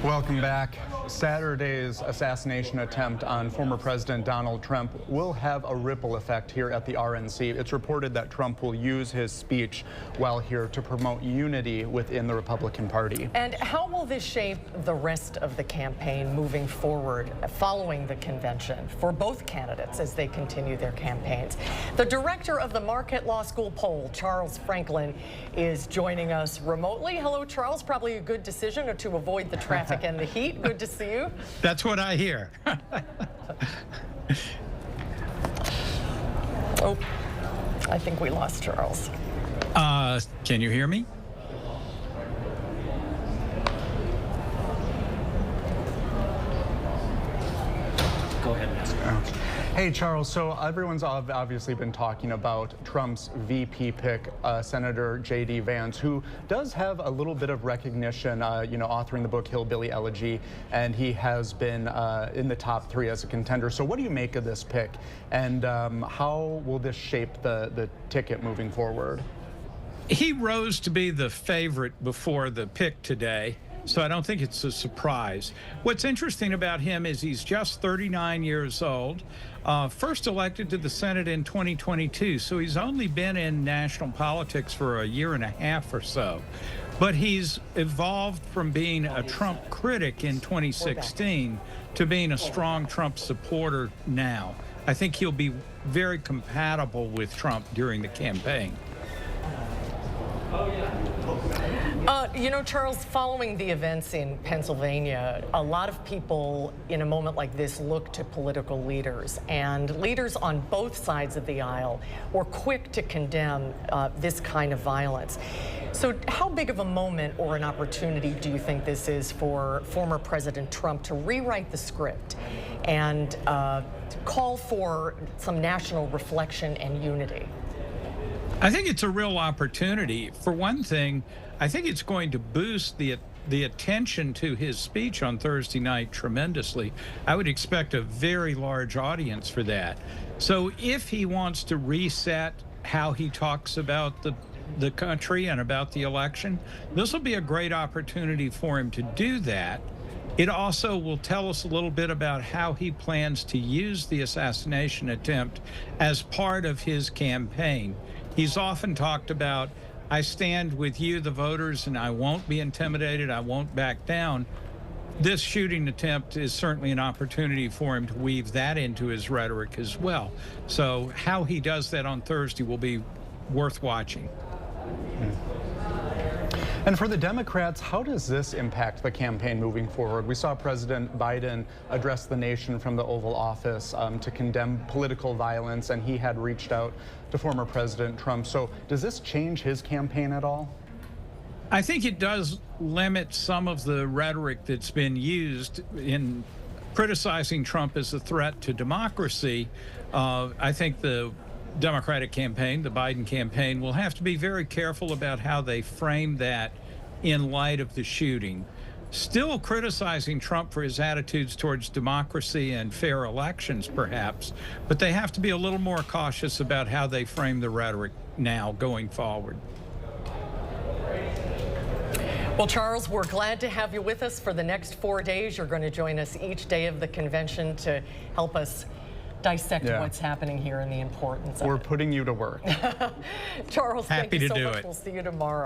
Welcome back. Saturday's assassination attempt on former President Donald Trump will have a ripple effect here at the RNC. It's reported that Trump will use his speech while here to promote unity within the Republican Party. And how will this shape the rest of the campaign moving forward following the convention for both candidates as they continue their campaigns? The director of the Marquette Law School poll, Charles Franklin, is joining us remotely. Hello, Charles. Probably a good decision to avoid the traffic and the heat. Good to see you. That's what I hear. Oh, I think we lost Charles. Can you hear me? Go ahead and ask. Hey, Charles, so everyone's obviously been talking about Trump's VP pick, Senator J.D. Vance, who does have a little bit of recognition, authoring the book Hillbilly Elegy, and he has been in the top 3 as a contender. So what do you make of this pick, and how will this shape the ticket moving forward? He rose to be the favorite before the pick today, so I don't think it's a surprise. What's interesting about him is he's just 39 years old, first elected to the Senate in 2022, so he's only been in national politics for a year and a half or so. But he's evolved from being a Trump critic in 2016 to being a strong Trump supporter now. I think he'll be very compatible with Trump during the campaign. Charles, following the events in Pennsylvania, a lot of people in a moment like this look to political leaders, and leaders on both sides of the aisle were quick to condemn this kind of violence. So how big of a moment or an opportunity do you think this is for former President Trump to rewrite the script and call for some national reflection and unity? I think it's a real opportunity. For one thing, I think it's going to boost the attention to his speech on Thursday night tremendously. I would expect a very large audience for that. So if he wants to reset how he talks about the country and about the election, this will be a great opportunity for him to do that. It also will tell us a little bit about how he plans to use the assassination attempt as part of his campaign. He's often talked about, I stand with you, the voters, and I won't be intimidated, I won't back down. This shooting attempt is certainly an opportunity for him to weave that into his rhetoric as well. So how he does that on Thursday will be worth watching. And for the Democrats, how does this impact the campaign moving forward? We saw President Biden address the nation from the Oval Office to condemn political violence, and he had reached out to former President Trump. So does this change his campaign at all? I think it does limit some of the rhetoric that's been used in criticizing Trump as a threat to democracy. I think the Democratic campaign, the Biden campaign, will have to be very careful about how they frame that in light of the shooting. Still criticizing Trump for his attitudes towards democracy and fair elections, perhaps, but they have to be a little more cautious about how they frame the rhetoric now going forward. Well, Charles, we're glad to have you with us for the next 4 days. You're going to join us each day of the convention to help us dissect what's happening here and the importance of it. We're putting you to work. Charles, thank you so much. Happy to do it. We'll see you tomorrow.